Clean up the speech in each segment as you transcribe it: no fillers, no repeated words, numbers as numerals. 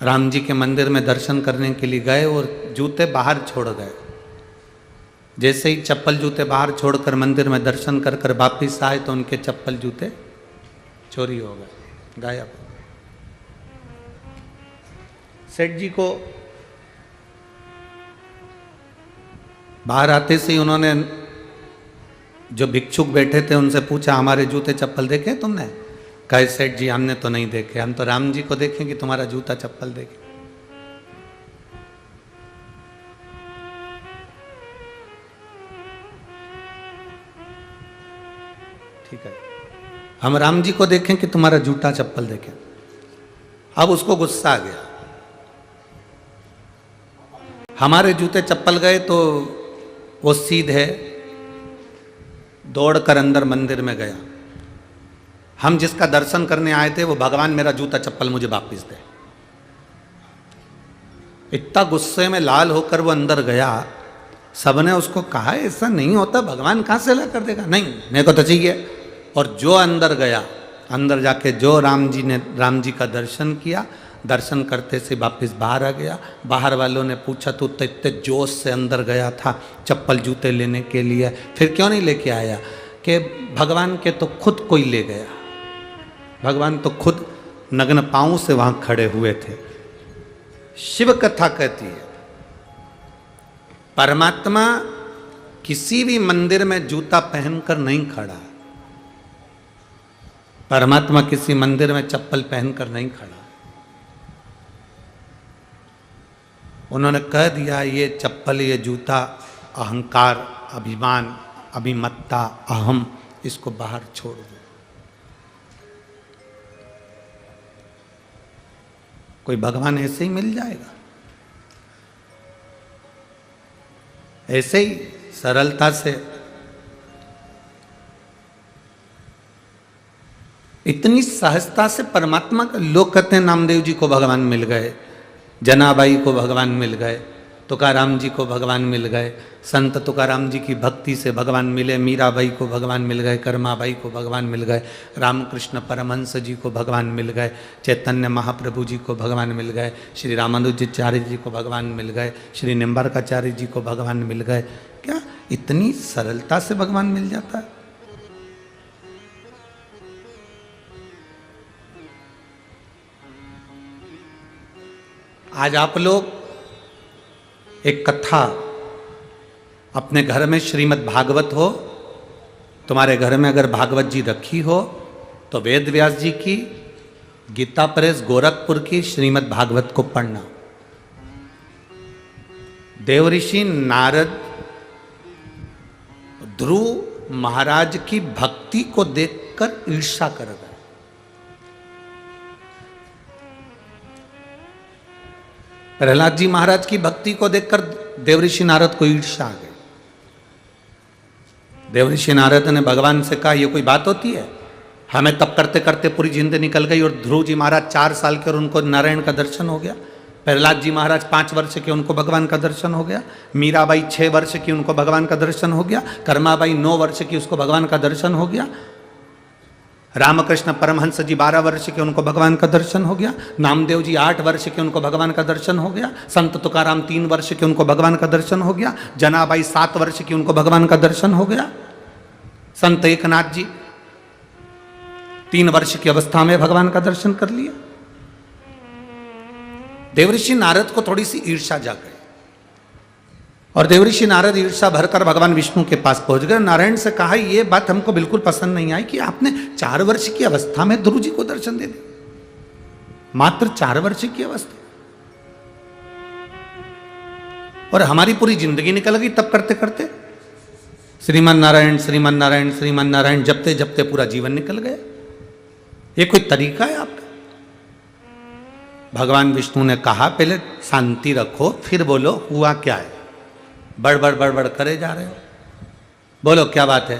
राम जी के मंदिर में दर्शन करने के लिए गए और जूते बाहर छोड़ गए। जैसे ही चप्पल जूते बाहर छोड़कर मंदिर में दर्शन कर कर वापिस आए तो उनके चप्पल जूते चोरी हो गए, गायब। सेठ जी को बाहर आते से ही उन्होंने जो भिक्षुक बैठे थे उनसे पूछा, हमारे जूते चप्पल देखे तुमने? कहे, सेठ जी हमने तो नहीं देखे, हम तो राम जी को देखें कि तुम्हारा जूता चप्पल देखे। ठीक है, हम राम जी को देखें कि तुम्हारा जूता चप्पल देखें। अब उसको गुस्सा आ गया, हमारे जूते चप्पल गए तो वो सीधे दौड़कर अंदर मंदिर में गया। हम जिसका दर्शन करने आए थे वो भगवान मेरा जूता चप्पल मुझे वापस दे। इतना गुस्से में लाल होकर वो अंदर गया। सबने उसको कहा, ऐसा नहीं होता, भगवान कहां से ला कर देगा? नहीं, मेरे को तो चाहिए। और जो अंदर गया, अंदर जाके जो राम जी का दर्शन किया, दर्शन करते से वापस बाहर आ गया। बाहर वालों ने पूछा, तू तो इतने जोश से अंदर गया था चप्पल जूते लेने के लिए, फिर क्यों नहीं लेके आया? कि भगवान के तो खुद कोई ले गया, भगवान तो खुद नग्न पांव से वहां खड़े हुए थे। शिव कथा कहती है, परमात्मा किसी भी मंदिर में जूता पहनकर नहीं खड़ा, परमात्मा किसी मंदिर में चप्पल पहनकर नहीं खड़ा। उन्होंने कह दिया, ये चप्पल, ये जूता अहंकार, अभिमान, अभिमत्ता, अहम, इसको बाहर छोड़ दो। कोई भगवान ऐसे ही मिल जाएगा? ऐसे ही सरलता से, इतनी सहजता से परमात्मा का। लोग कहते हैं नामदेव जी को भगवान मिल गए, जनाबाई को भगवान मिल गए, तुकाराम जी को भगवान मिल गए, संत तुकाराम जी की भक्ति से भगवान मिले, मीराबाई को भगवान मिल गए, कर्माबाई को भगवान मिल गए, रामकृष्ण परमहंस जी को भगवान मिल गए, चैतन्य महाप्रभु जी को भगवान मिल गए, श्री रामानुजाचार्य जी को भगवान मिल गए, श्री निम्बार्काचार्य जी को भगवान मिल गए। क्या इतनी सरलता से भगवान मिल जाता है? आज आप लोग एक कथा, अपने घर में श्रीमद् भागवत हो, तुम्हारे घर में अगर भागवत जी रखी हो तो वेद व्यास जी की, गीता प्रेस गोरखपुर की श्रीमद् भागवत को पढ़ना। देवऋषि नारद ध्रुव महाराज की भक्ति को देखकर ईर्ष्या कर गए। प्रहलाद जी महाराज की भक्ति को देखकर देवऋषि नारद को ईर्ष्या आ गई। देवऋषि नारद ने भगवान से कहा, ये कोई बात होती है? हमें तप करते करते पूरी जिंदगी निकल गई और ध्रुव जी महाराज 4 साल के और उनको नारायण का दर्शन हो गया। प्रहलाद जी महाराज 5 वर्ष के, उनको भगवान का दर्शन हो गया। मीराबाई 6 वर्ष की, उनको भगवान का दर्शन हो गया। कर्माबाई 9 वर्ष की, उसको भगवान का दर्शन हो गया। रामकृष्ण परमहंस जी 12 वर्ष के, उनको भगवान का दर्शन हो गया। नामदेव जी 8 वर्ष के, उनको भगवान का दर्शन हो गया। संत तुकाराम 3 वर्ष के, उनको भगवान का दर्शन हो गया। जनाबाई 7 वर्ष की, उनको भगवान का दर्शन हो गया। संत एकनाथ जी 3 वर्ष की अवस्था में भगवान का दर्शन कर लिया। देवऋषि नारद को थोड़ी सी ईर्ष्या जाग गई और देवऋषि नारद ईर्ष्या भरकर भगवान विष्णु के पास पहुंच गए। नारायण से कहा, यह बात हमको बिल्कुल पसंद नहीं आई कि आपने 4 वर्ष की अवस्था में ध्रुव जी को दर्शन दे दिया, मात्र 4 वर्ष की अवस्था, और हमारी पूरी जिंदगी निकल गई तब करते करते। श्रीमन नारायण श्रीमन नारायण श्रीमन नारायण जपते जपते पूरा जीवन निकल गया। ये कोई तरीका है आपका? भगवान विष्णु ने कहा, पहले शांति रखो, फिर बोलो हुआ क्या है। बड़बड़ बड़बड़ करे जा रहे हो, बोलो क्या बात है।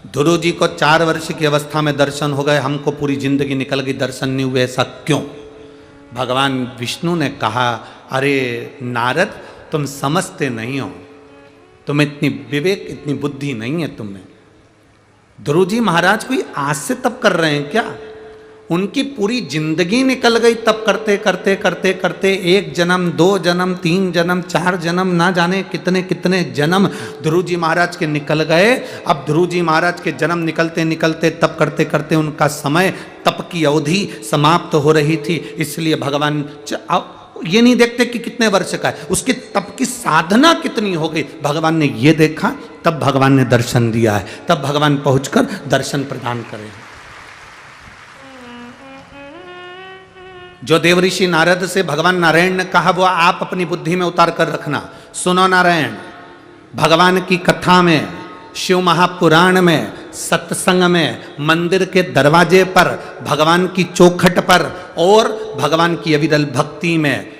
ध्रुव जी को 4 वर्ष की अवस्था में दर्शन हो गए, हमको पूरी जिंदगी निकल गई, दर्शन नहीं हुए, ऐसा क्यों? भगवान विष्णु ने कहा, अरे नारद, तुम समझते नहीं हो, तुम्हें इतनी विवेक, इतनी बुद्धि नहीं है तुम्हें। ध्रुव जी महाराज कोई आज से तप कर रहे हैं क्या? उनकी पूरी जिंदगी निकल गई तब करते करते करते करते, एक जन्म, दो जन्म, तीन जन्म, चार जन्म, ना जाने कितने कितने जन्म ध्रुव जी महाराज के निकल गए। अब ध्रुव जी महाराज के जन्म निकलते निकलते तब करते करते उनका समय, तप की अवधि समाप्त हो रही थी। इसलिए भगवान ये नहीं देखते कि कितने वर्ष का है, उसकी तप की साधना कितनी हो गई, भगवान ने ये देखा, तब भगवान ने दर्शन दिया है, तब भगवान पहुंचकर दर्शन प्रदान करे। जो देवऋषि नारद से भगवान नारायण ने कहा वो आप अपनी बुद्धि में उतार कर रखना। सुनो नारायण, भगवान की कथा में, शिव महापुराण में, सत्संग में, मंदिर के दरवाजे पर, भगवान की चौखट पर और भगवान की अविरल भक्ति में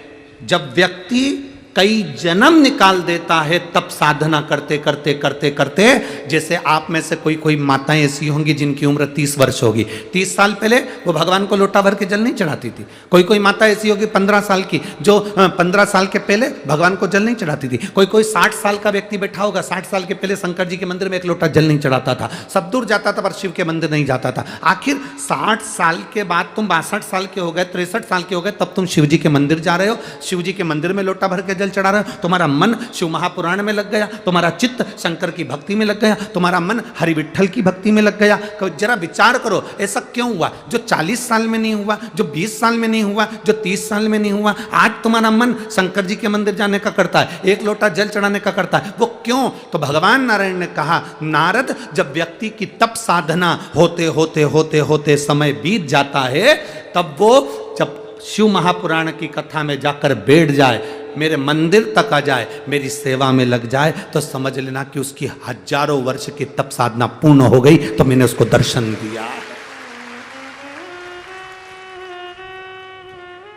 जब व्यक्ति कई जन्म निकाल देता है तब साधना करते करते करते करते, जैसे आप में से कोई कोई माताएं ऐसी होंगी जिनकी उम्र 30 वर्ष होगी, 30 साल पहले वो भगवान को लोटा भर के जल नहीं चढ़ाती थी। कोई कोई माता ऐसी होगी 15 साल की जो 15 साल के पहले भगवान को जल नहीं चढ़ाती थी। कोई कोई 60 साल का व्यक्ति बैठा होगा, 60 साल के पहले शंकर जी के मंदिर में एक लोटा जल नहीं चढ़ाता था, सब दूर जाता था पर शिव के मंदिर नहीं जाता था। आखिर 60 साल के बाद तुम 62 साल के हो गए, 63 साल के हो गए, तब तुम शिव जी के मंदिर जा रहे हो, शिव जी के मंदिर में लोटा भर के जल चढ़ा रहे हो, तुम्हारा मन शिव महापुराण में लग गया, तुम्हारा चित्त शंकर की भक्ति में लग गया, तुम्हारा मन हरि विठ्ठल की भक्ति में लग गया। जरा विचार करो ऐसा क्यों हुआ? जो 40 साल में नहीं हुआ, जो 20 साल में नहीं हुआ, जो 30 साल में नहीं हुआ, आज तुम्हारा मन शंकर जी के मंदिर जाने का करता है, एक लोटा जल चढ़ाने का करता है, वो क्यों? तो भगवान नारायण ने कहा, नारद, जब व्यक्ति की तप साधना होते होते होते होते समय बीत जाता है, तब वो जब शिव महापुराण की कथा में जाकर बैठ जाए, मेरे मंदिर तक आ जाए, मेरी सेवा में लग जाए, तो समझ लेना कि उसकी हजारों वर्ष की तप साधना पूर्ण हो गई, तो मैंने उसको दर्शन दिया।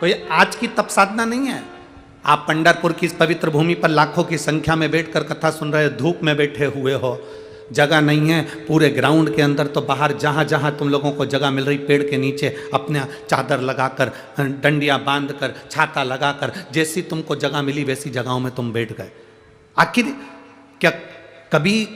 कोई आज की तप साधना नहीं है। आप पंढरपुर की इस पवित्र भूमि पर लाखों की संख्या में बैठकर कथा सुन रहे हो, धूप में बैठे हुए हो, जगह नहीं है पूरे ग्राउंड के अंदर, तो बाहर जहाँ जहाँ तुम लोगों को जगह मिल रही, पेड़ के नीचे अपने चादर लगाकर, डंडियाँ बांधकर, छाता लगाकर, जैसी तुमको जगह मिली वैसी जगहों में तुम बैठ गए। आखिर क्या कभी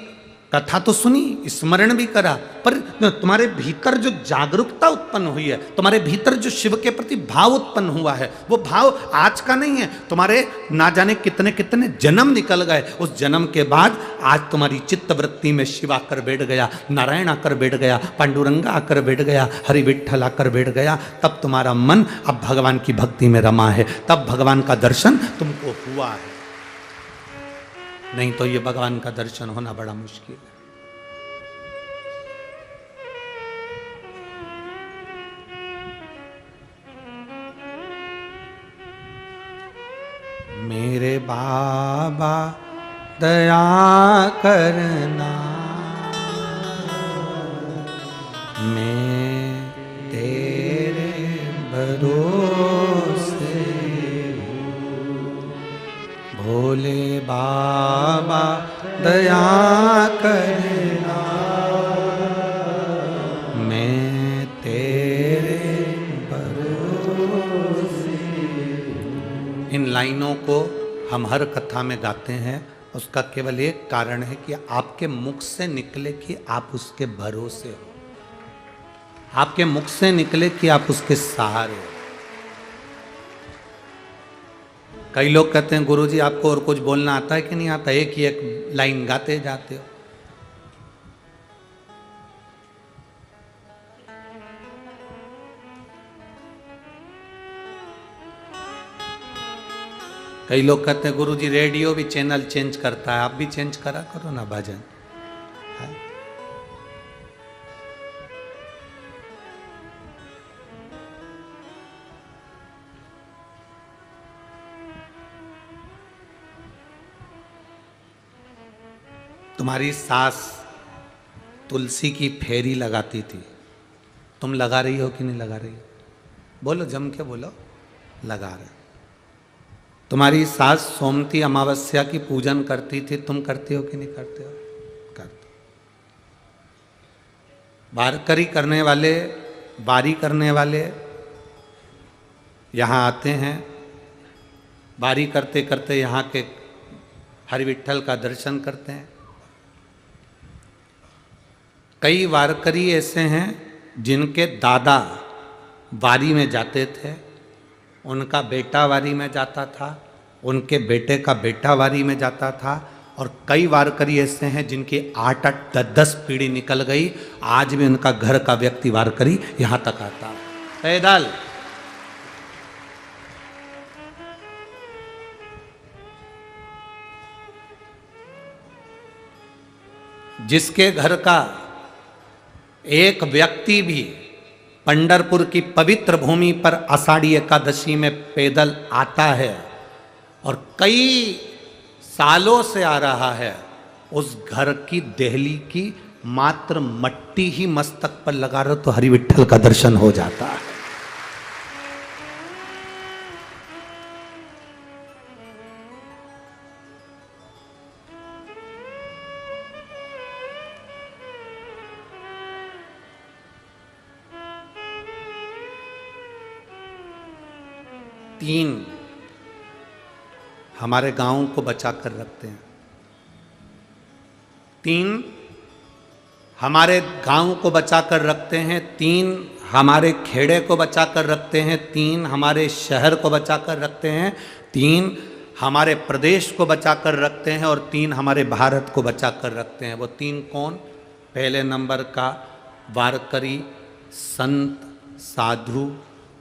कथा तो सुनी, स्मरण भी करा, पर तुम्हारे भीतर जो जागरूकता उत्पन्न हुई है, तुम्हारे भीतर जो शिव के प्रति भाव उत्पन्न हुआ है, वो भाव आज का नहीं है, तुम्हारे ना जाने कितने कितने जन्म निकल गए, उस जन्म के बाद आज तुम्हारी चित्त वृत्ति में शिव आकर बैठ गया, नारायण आकर बैठ गया, पांडुरंगा आकर बैठ गया, हरि विठ्ठल आकर बैठ गया, तब तुम्हारा मन अब भगवान की भक्ति में रमा है, तब भगवान का दर्शन तुमको हुआ है। नहीं तो ये भगवान का दर्शन होना बड़ा मुश्किल है। मेरे बाबा दया करना, मैं तेरे भरोसे भोले बाबा दया करना, मैं तेरे भरोसे। इन लाइनों को हम हर कथा में गाते हैं, उसका केवल एक कारण है कि आपके मुख से निकले कि आप उसके भरोसे हो, आपके मुख से निकले कि आप उसके सहारे हो। कई लोग कहते हैं गुरुजी आपको और कुछ बोलना आता है कि नहीं आता, एक ही एक लाइन गाते जाते हो। कई लोग कहते हैं गुरुजी रेडियो भी चैनल चेंज करता है, आप भी चेंज करा करो ना भजन। तुम्हारी सास तुलसी की फेरी लगाती थी, तुम लगा रही हो कि नहीं लगा रही हो? बोलो, जम के बोलो, लगा रहे। तुम्हारी सास सोमती अमावस्या की पूजन करती थी, तुम करते हो कि नहीं करते हो? करते। वारकरी करने वाले, बारी करने वाले यहाँ आते हैं, बारी करते करते यहाँ के हरि विठ्ठल का दर्शन करते हैं। कई वारकरी ऐसे हैं जिनके दादा वारी में जाते थे, उनका बेटा वारी में जाता था, उनके बेटे का बेटा वारी में जाता था, और कई वारकरी ऐसे हैं जिनकी 8-8, 10-10 पीढ़ी निकल गई, आज भी उनका घर का व्यक्ति वारकरी यहां तक आता है पैदल। जिसके घर का एक व्यक्ति भी पंढरपुर की पवित्र भूमि पर आषाढ़ी एकादशी में पैदल आता है और कई सालों से आ रहा है, उस घर की देहली की मात्र मट्टी ही मस्तक पर लगा रहे तो हरि विठ्ठल का दर्शन हो जाता है। तीन हमारे गांव को बचा कर रखते हैं, तीन हमारे गांव को बचा कर रखते हैं, तीन हमारे खेड़े को बचा कर रखते हैं, तीन हमारे शहर को बचा कर रखते हैं, तीन हमारे प्रदेश को बचा कर रखते हैं, और तीन हमारे भारत को बचा कर रखते हैं। वो तीन कौन? पहले नंबर का वारकरी, संत, साधु,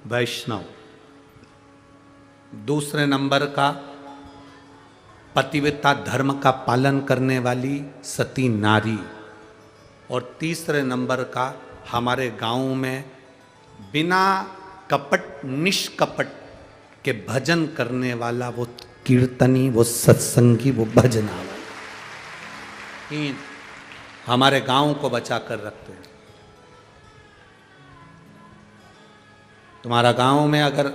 वैष्णव। दूसरे नंबर का पतिव्रता धर्म का पालन करने वाली सती नारी, और तीसरे नंबर का हमारे गांव में बिना कपट, निष्कपट के भजन करने वाला वो कीर्तनी, वो सत्संगी, वो भजना वाला। तीन हमारे गांव को बचा कर रखते हैं। तुम्हारा गांव में अगर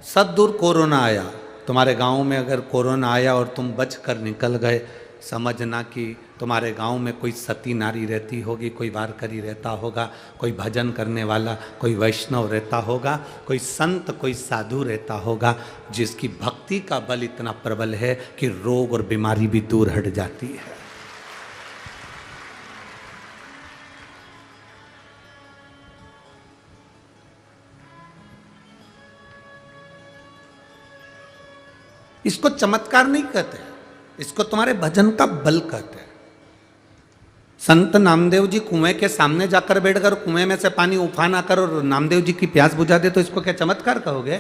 सदूर कोरोना आया, तुम्हारे गांव में अगर कोरोना आया और तुम बच कर निकल गए, समझना कि तुम्हारे गांव में कोई सती नारी रहती होगी, कोई वारकरी रहता होगा, कोई भजन करने वाला, कोई वैष्णव रहता होगा, कोई संत, कोई साधु रहता होगा, जिसकी भक्ति का बल इतना प्रबल है कि रोग और बीमारी भी दूर हट जाती है। इसको चमत्कार नहीं कहते, इसको तुम्हारे भजन का बल कहते हैं। संत नामदेव जी कुएं के सामने जाकर बैठकर कुएं में से पानी उफान आकर और नामदेव जी की प्यास बुझा दे, तो इसको क्या चमत्कार कहोगे?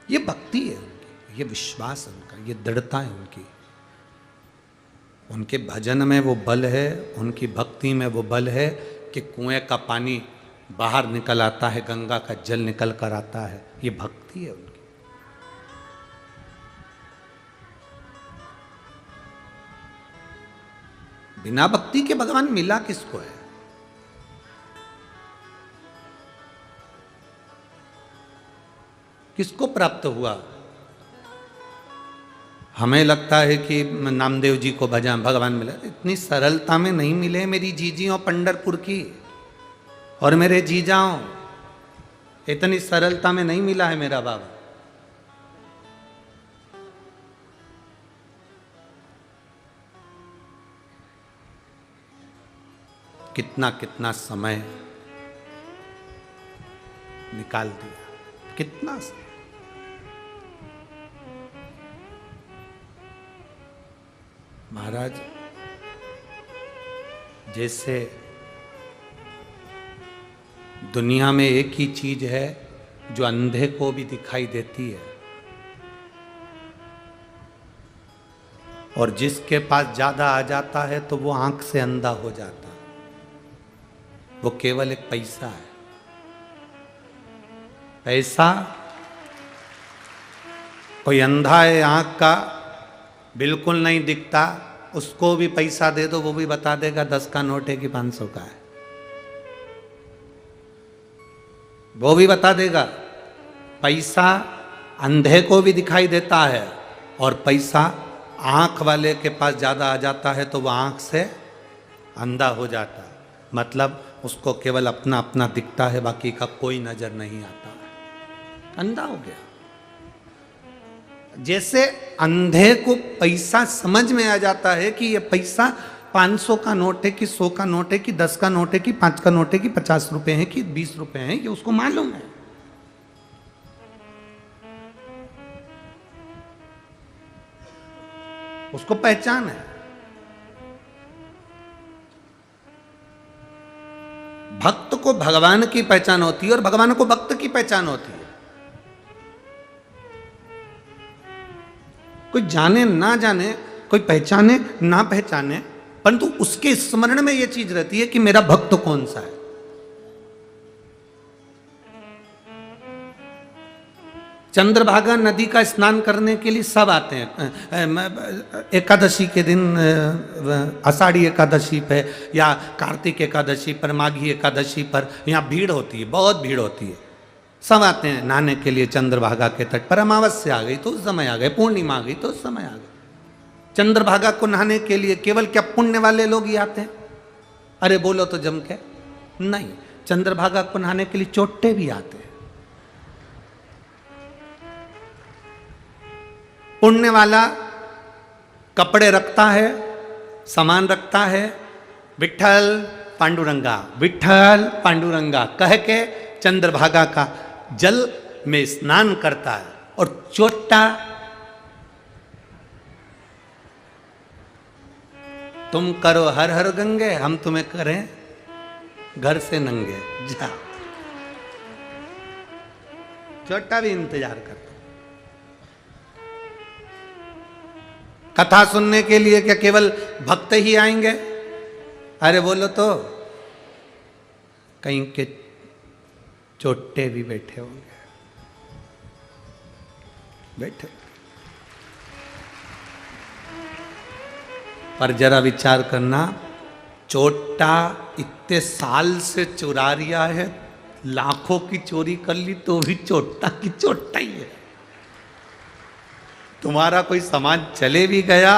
ये भक्ति है उनकी, ये विश्वास है उनका, ये दृढ़ता है उनकी। उनके भजन में वो बल है, उनकी भक्ति में वो बल है कि कुएं का पानी बाहर निकल आता है, गंगा का जल निकल कर आता है। ये भक्ति है उनकी। बिना भक्ति के भगवान मिला किसको है? किसको प्राप्त हुआ? हमें लगता है कि नामदेव जी को भगवान मिला, इतनी सरलता में नहीं मिले मेरी जीजियों पंढरपुर की और मेरे जीजाओं, इतनी सरलता में नहीं मिला है मेरा बाबा। कितना कितना समय निकाल दिया, कितना समय। महाराज, जैसे दुनिया में एक ही चीज है जो अंधे को भी दिखाई देती है, और जिसके पास ज्यादा आ जाता है तो वो आंख से अंधा हो जाता है। वो केवल एक पैसा है। पैसा, कोई अंधा है, आंख का बिल्कुल नहीं दिखता, उसको भी पैसा दे दो, वो भी बता देगा 10 का नोट है कि 500 का है, वो भी बता देगा। पैसा अंधे को भी दिखाई देता है, और पैसा आंख वाले के पास ज़्यादा आ जाता है तो वह आंख से अंधा हो जाता है। मतलब उसको केवल अपना अपना दिखता है, बाकी का कोई नजर नहीं आता है, अंधा हो गया। जैसे अंधे को पैसा समझ में आ जाता है कि ये पैसा 500 का नोट है कि 100 का नोट है कि 10 का नोट है कि 5 का नोट है कि 50 रुपए है कि 20 रुपए है, ये उसको मालूम है। उसको पहचान है। भक्त को भगवान की पहचान होती है और भगवान को भक्त की पहचान होती है। कोई जाने ना जाने, कोई पहचाने ना पहचाने, परंतु उसके स्मरण में यह चीज रहती है कि मेरा भक्त कौन सा है। चंद्रभागा नदी का स्नान करने के लिए सब आते हैं। एकादशी के दिन, आषाढ़ी एकादशी पे या कार्तिक एकादशी पर, माघी एकादशी पर यहाँ भीड़ होती है, बहुत भीड़ होती है। सब आते हैं नहाने के लिए चंद्रभागा के तट पर। अमावस्या आ गई तो उस समय आ गए, पूर्णिमा आ गई तो उस समय आ गए। चंद्रभागा को नहाने के लिए केवल क्या पुण्य वाले लोग ही आते हैं? अरे बोलो तो जम के नहीं, चंद्रभागा को नहाने के लिए चोट्टे भी आते हैं। पुण्य वाला कपड़े रखता है, सामान रखता है, विठल पांडुरंगा, विठल पांडुरंगा कह के चंद्रभागा का जल में स्नान करता है। और चोट्टा, तुम करो हर हर गंगे, हम तुम्हें करें घर से नंगे, जा। चोट्टा भी इंतजार करता। कथा सुनने के लिए क्या केवल भक्त ही आएंगे? अरे बोलो तो कहीं के चोट्टे भी बैठे होंगे, बैठे। पर जरा विचार करना, चोट्टा इतने साल से चुरा रिया है, लाखों की चोरी कर ली तो भी चोट्टा की चोट्टा ही है। तुम्हारा कोई सामान चले भी गया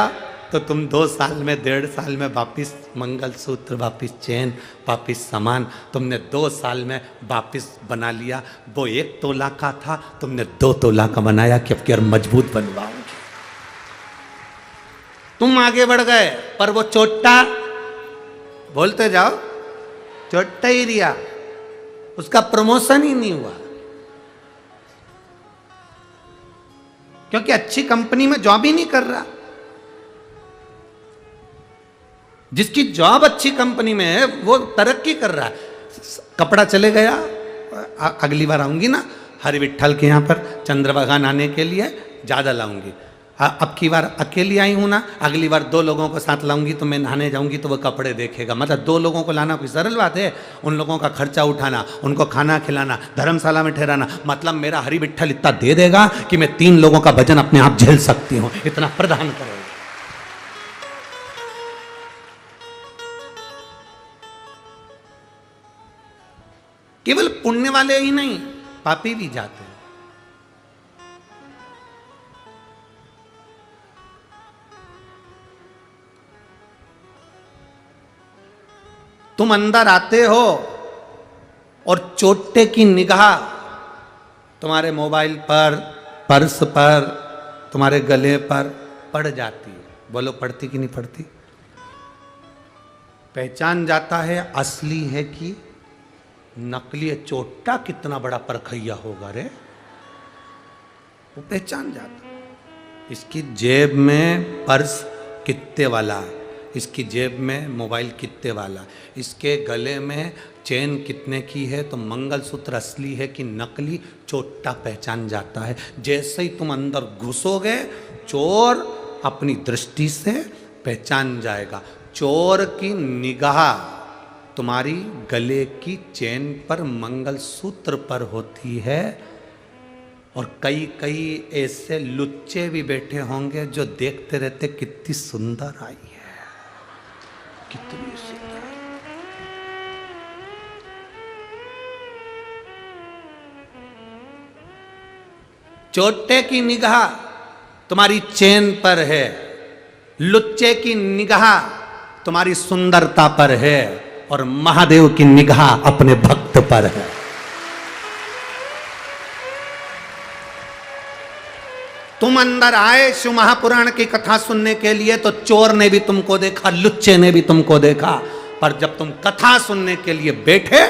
तो तुम 2 साल में, 1.5 साल में वापिस मंगलसूत्र, वापिस चेन, वापिस सामान तुमने 2 साल में वापिस बना लिया। वो 1 तोला का था, तुमने 2 तोला का बनाया कि अब की और मजबूत बनवाओगे। तुम आगे बढ़ गए पर वो चोट्टा, बोलते जाओ, चोट्टा ही रिया, उसका प्रमोशन ही नहीं हुआ। क्योंकि अच्छी कंपनी में जॉब ही नहीं कर रहा। जिसकी जॉब अच्छी कंपनी में है वो तरक्की कर रहा है। कपड़ा चले गया, अगली बार आऊंगी ना हरि विठल के यहाँ पर चंद्रभागा नहाने के लिए, ज़्यादा लाऊंगी। अब की बार अकेली आई हूँ ना, अगली बार 2 लोगों को साथ लाऊंगी तो मैं नहाने जाऊंगी तो वो कपड़े देखेगा। मतलब 2 लोगों को लाना कोई सरल बात है? उन लोगों का खर्चा उठाना, उनको खाना खिलाना, धर्मशाला में ठहराना, मतलब मेरा हरि विठल इतना दे देगा कि मैं 3 लोगों का वजन अपने आप झेल सकती हूँ, इतना प्रदान करेगा। केवल पुण्य वाले ही नहीं, पापी भी जाते हैं। तुम अंदर आते हो और चोट्टे की निगाह तुम्हारे मोबाइल पर, पर्स पर, तुम्हारे गले पर पड़ जाती है। बोलो पड़ती कि नहीं पड़ती? पहचान जाता है असली है कि नकली है। चोट्टा कितना बड़ा परखैया होगा रे, वो पहचान जाता। इसकी जेब में पर्स कितने वाला है, इसकी जेब में मोबाइल कितने वाला, इसके गले में चेन कितने की है, तो मंगलसूत्र असली है कि नकली, चोट्टा पहचान जाता है। जैसे ही तुम अंदर घुसोगे, चोर अपनी दृष्टि से पहचान जाएगा। चोर की निगाह तुम्हारी गले की चेन पर, मंगलसूत्र पर होती है। और कई कई ऐसे लुच्चे भी बैठे होंगे जो देखते रहते कितनी सुंदर आई है, कितनी सुंदर। चोटे की निगाह तुम्हारी चेन पर है, लुच्चे की निगाह तुम्हारी सुंदरता पर है, और महादेव की निगाह अपने भक्त पर है। तुम अंदर आए शिव महापुराण की कथा सुनने के लिए तो चोर ने भी तुमको देखा, लुच्चे ने भी तुमको देखा, पर जब तुम कथा सुनने के लिए बैठे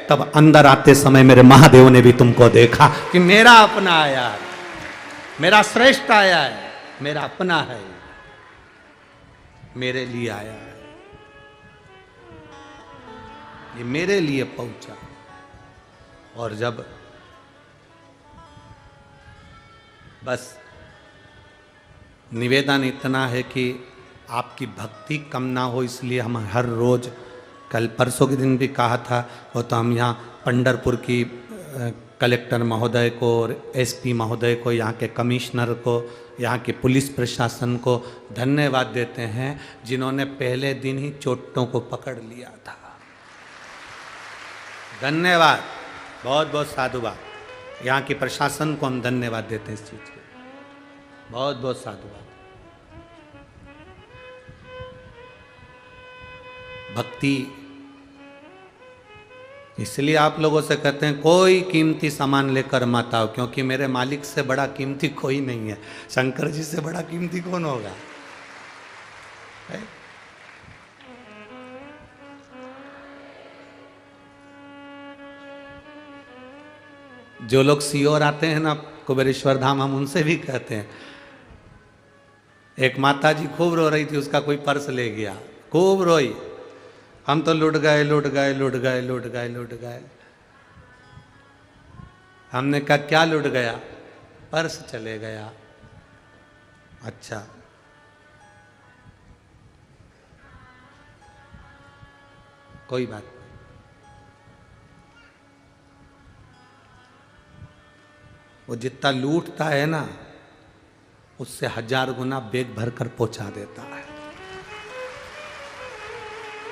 तब अंदर आते समय मेरे महादेव ने भी तुमको देखा कि मेरा अपना आया है, मेरा श्रेष्ठ आया है, मेरा अपना है, मेरे लिए आया है, ये मेरे लिए पहुंचा। और जब बस निवेदन इतना है कि आपकी भक्ति कम ना हो, इसलिए हम हर रोज, कल परसों के दिन भी कहा था, वो तो हम यहाँ पंढरपुर की कलेक्टर महोदय को और एसपी महोदय को, यहाँ के कमिश्नर को, यहाँ के पुलिस प्रशासन को धन्यवाद देते हैं जिन्होंने पहले दिन ही चोटों को पकड़ लिया था। धन्यवाद, बहुत बहुत साधुवाद। यहाँ के प्रशासन को हम धन्यवाद देते हैं इस चीज़ के, बहुत बहुत साधुवाद। भक्ति, इसलिए आप लोगों से कहते हैं कोई कीमती सामान लेकर मत आओ, क्योंकि मेरे मालिक से बड़ा कीमती कोई नहीं है। शंकर जी से बड़ा कीमती कौन होगा? है? जो लोग सीओर आते हैं ना कुबेरेश्वर धाम, हम उनसे भी कहते हैं, एक माता जी खूब रो रही थी, उसका कोई पर्स ले गया, खूब रोई, हम तो लुट गए लुट गए लुट गए लुट गए लुट गए। हमने कहा क्या लुट गया? पर्स चले गया। अच्छा, कोई बात नहीं। वो जितना लूटता है ना, उससे 1000 गुना बेग भर कर पहुंचा देता है,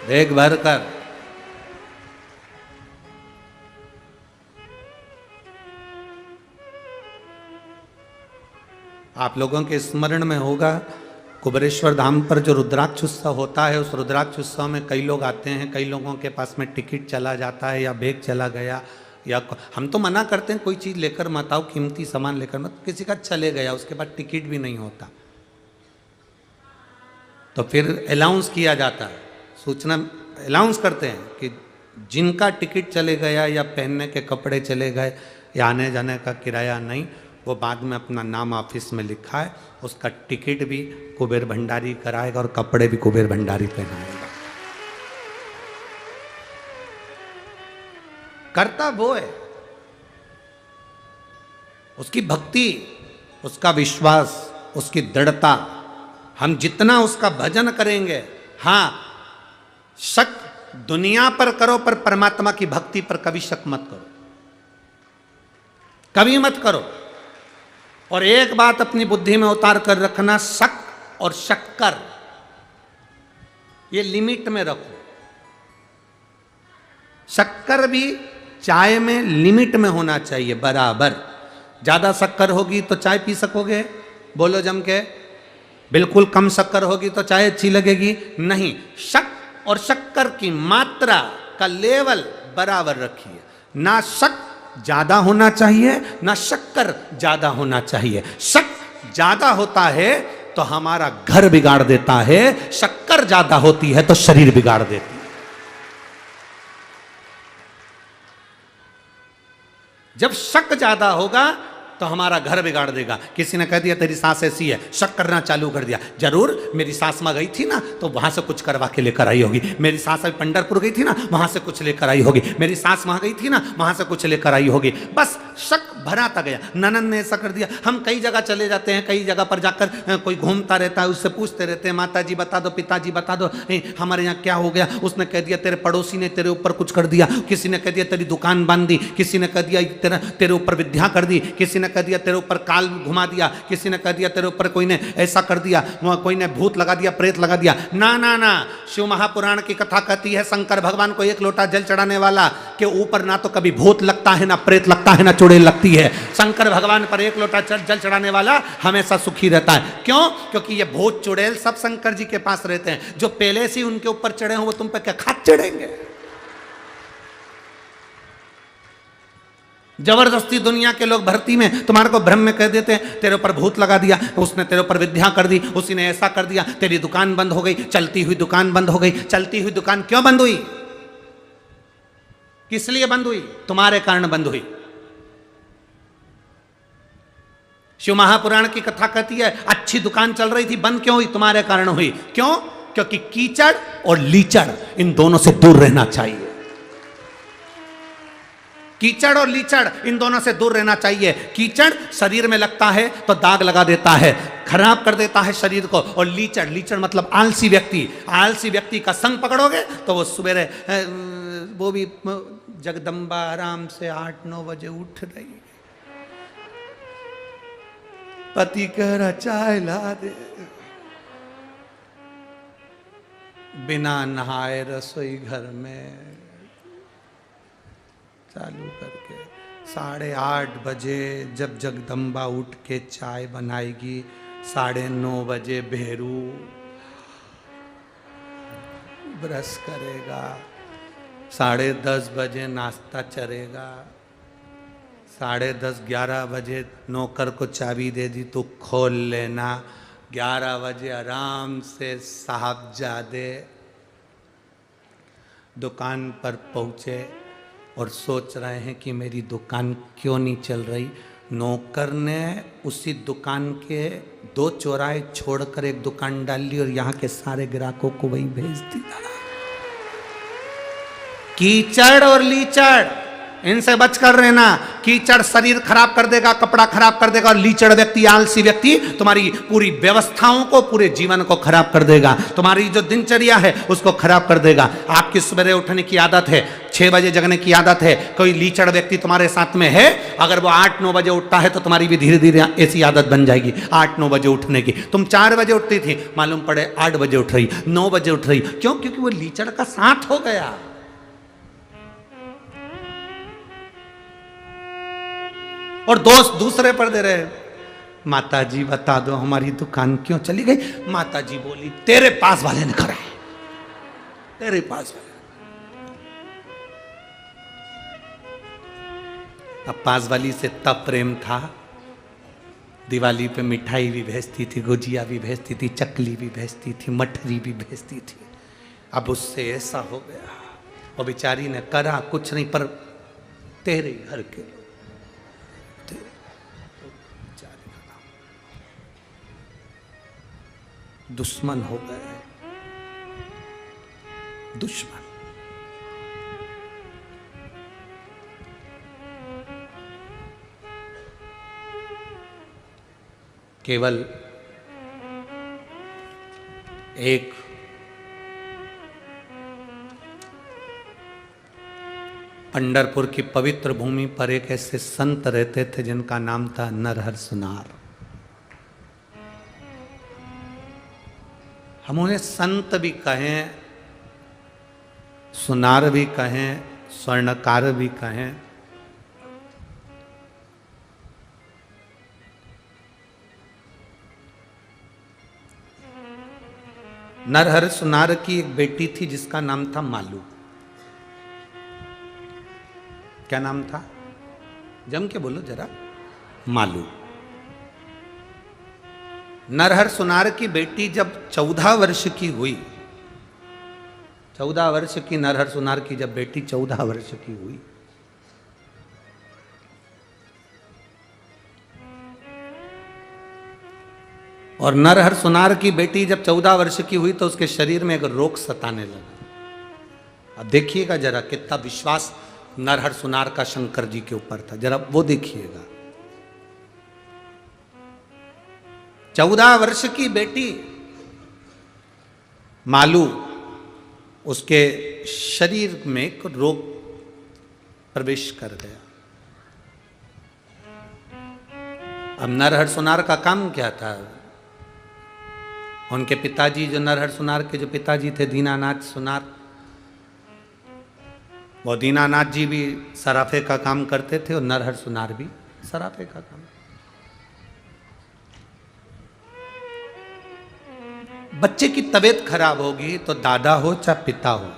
बेग भर कर। आप लोगों के स्मरण में होगा, कुबेरेश्वर धाम पर जो रुद्राक्ष उत्सव होता है, उस रुद्राक्ष उत्सव में कई लोग आते हैं, कई लोगों के पास में टिकट चला जाता है या बेग चला गया, या हम तो मना करते हैं कोई चीज़ लेकर मत आओ, कीमती सामान लेकर मत, किसी का चले गया, उसके बाद टिकट भी नहीं होता, तो फिर अनाउंस किया जाता है, सूचना अनाउंस करते हैं कि जिनका टिकट चले गया या पहनने के कपड़े चले गए या आने जाने का किराया नहीं, वो बाद में अपना नाम ऑफिस में लिखा है, उसका टिकट भी कुबेर भंडारी कराएगा और कपड़े भी कुबेर भंडारी पहनाएगा। करता वो है, उसकी भक्ति, उसका विश्वास, उसकी दृढ़ता। हम जितना उसका भजन करेंगे, हाँ शक दुनिया पर करो पर परमात्मा की भक्ति पर कभी शक मत करो, कभी मत करो। और एक बात अपनी बुद्धि में उतार कर रखना, शक और शक्कर ये लिमिट में रखो। शक्कर भी चाय में लिमिट में होना चाहिए, बराबर। ज्यादा शक्कर होगी तो चाय पी सकोगे? बोलो जम के। बिल्कुल कम शक्कर होगी तो चाय अच्छी लगेगी? नहीं। शक और शक्कर की मात्रा का लेवल बराबर रखिए। ना शक ज्यादा होना चाहिए, ना शक्कर ज्यादा होना चाहिए। शक ज्यादा होता है तो हमारा घर बिगाड़ देता है, शक्कर ज्यादा होती है तो शरीर बिगाड़ देती है। जब शक ज्यादा होगा तो हमारा घर बिगाड़ देगा। किसी ने कह दिया तेरी सास ऐसी है, शक करना चालू कर दिया, जरूर मेरी सास माँ गई थी ना तो वहां से कुछ करवा के लेकर आई होगी, मेरी सास अभी पंढरपुर गई थी ना वहां से कुछ लेकर आई होगी, मेरी सास वहां गई थी ना वहां से कुछ लेकर आई होगी। बस शक भराता गया। ननन ने ऐसा कर दिया। हम कई जगह चले जाते हैं, कई जगह पर जाकर कोई घूमता रहता है, उससे पूछते रहते हैं माता जी बता दो, पिताजी बता दो, हमारे यहाँ क्या हो गया। उसने कह दिया तेरे पड़ोसी ने तेरे ऊपर कुछ कर दिया, किसी ने कह दिया तेरी दुकान बांध दी, किसी ने कह दिया तेरे ऊपर विद्या कर दी, किसी ने कह दिया तेरे ऊपर काल घुमा दिया, किसी ने कह दिया तेरे ऊपर कोई ने ऐसा कर दिया, कोई ने भूत लगा दिया, प्रेत लगा दिया। ना ना ना, शिव महापुराण की कथा कहती है शंकर भगवान को एक लोटा जल चढ़ाने वाला के ऊपर ना तो कभी भूत लगता है, ना प्रेत लगता है, ना चुड़ैल लगती है। शंकर भगवान पर एक लोटा जल चढ़ाने वाला हमेशा सुखी रहता है। क्यों? क्योंकि ये भूत चुड़ैल सब शंकर जी के पास रहते हैं। जो पहले से उनके ऊपर चढ़े हो वो तुम पे क्या खाद चढ़ेंगे? जबरदस्ती दुनिया के लोग भर्ती में तुम्हारे को भ्रम में कह देते हैं, तेरे ऊपर भूत लगा दिया, उसने तेरे ऊपर विद्या कर दी, उसी ने ऐसा कर दिया, तेरी दुकान बंद हो गई, चलती हुई दुकान बंद हो गई। चलती हुई दुकान क्यों बंद हुई? किस लिए बंद हुई? तुम्हारे कारण बंद हुई। शिव महापुराण की कथा कहती है अच्छी दुकान चल रही थी, बंद क्यों हुई? तुम्हारे कारण हुई। क्यों? क्योंकि कीचड़ और लीचड़ इन दोनों से दूर रहना चाहिए। कीचड़ और लीचड़ इन दोनों से दूर रहना चाहिए। कीचड़ शरीर में लगता है तो दाग लगा देता है, खराब कर देता है शरीर को। और लीचड़, लीचड़ मतलब आलसी व्यक्ति। आलसी व्यक्ति का संग पकड़ोगे तो वो सुबह वो भी जगदम्बा आराम से 8-9 बजे उठ रही, पति कह रहा चाय ला दे, बिना नहाए रसोई घर में चालू करके 8:30 बजे जब जगदम्बा उठ के चाय बनाएगी, 9:30 बजे भेरू ब्रश करेगा, 10:30 बजे नाश्ता चलेगा, 10:30 11 बजे नौकर को चाबी दे दी तो खोल लेना, 11 बजे आराम से साहबजादे दुकान पर पहुँचे और सोच रहे हैं कि मेरी दुकान क्यों नहीं चल रही। नौकर ने उसी दुकान के 2 चौराहे छोड़कर एक दुकान डाल ली और यहाँ के सारे ग्राहकों को वही भेज दिया। कीचड़ और लीचड़ इनसे बचकर रहना। कीचड़ शरीर खराब कर देगा, कपड़ा खराब कर देगा, और लीचड़ व्यक्ति, आलसी व्यक्ति तुम्हारी पूरी व्यवस्थाओं को, पूरे जीवन को खराब कर देगा। तुम्हारी जो दिनचर्या है उसको खराब कर देगा। आपकी सवेरे उठने की आदत है, 6 बजे जगने की आदत है, कोई लीचड़ व्यक्ति तुम्हारे साथ में है, अगर वो 8-9 बजे उठता है तो तुम्हारी भी धीरे धीरे ऐसी आदत बन जाएगी 8-9 बजे उठने की। तुम 4 बजे उठती थी, मालूम पड़े 8 बजे उठ रही, 9 बजे उठ रही। क्यों? क्योंकि वो लीचड़ का साथ हो गया। और दोस्त दूसरे पर दे रहे, माता जी बता दो हमारी दुकान क्यों चली गई? माता जी बोली तेरे पास वाले ने कराए, तेरे पास वाले। अब पास वाली से तब प्रेम था, दिवाली पे मिठाई भी भेजती थी, गुजिया भी भेजती थी, चकली भी भेजती थी, मठरी भी भेजती थी। अब उससे ऐसा हो गया, और बेचारी ने करा कुछ नहीं, पर तेरे घर के दुश्मन हो गए, दुश्मन। केवल एक पंढरपुर की पवित्र भूमि पर एक ऐसे संत रहते थे जिनका नाम था नरहर सुनार। हम उन्हें संत भी कहें, सुनार भी कहें, स्वर्णकार भी कहें। नरहर सुनार की एक बेटी थी जिसका नाम था मालू। क्या नाम था? जम के बोलो जरा। मालू। नरहर सुनार की बेटी जब 14 वर्ष की हुई, 14 वर्ष की नरहर सुनार की जब बेटी 14 वर्ष की हुई, और नरहर सुनार की बेटी जब 14 वर्ष की हुई तो उसके शरीर में एक रोग सताने लगा। अब देखिएगा जरा कितना विश्वास नरहर सुनार का शंकर जी के ऊपर था, जरा वो देखिएगा। 14 वर्ष की बेटी मालू, उसके शरीर में एक रोग प्रवेश कर गया। अब नरहर सुनार का काम क्या था? उनके पिताजी, जो नरहर सुनार के जो पिताजी थे दीनानाथ सुनार, वो दीनानाथ जी भी सराफे का काम करते थे और नरहर सुनार भी सराफे का काम। बच्चे की तबीयत खराब होगी तो दादा हो चाहे पिता हो,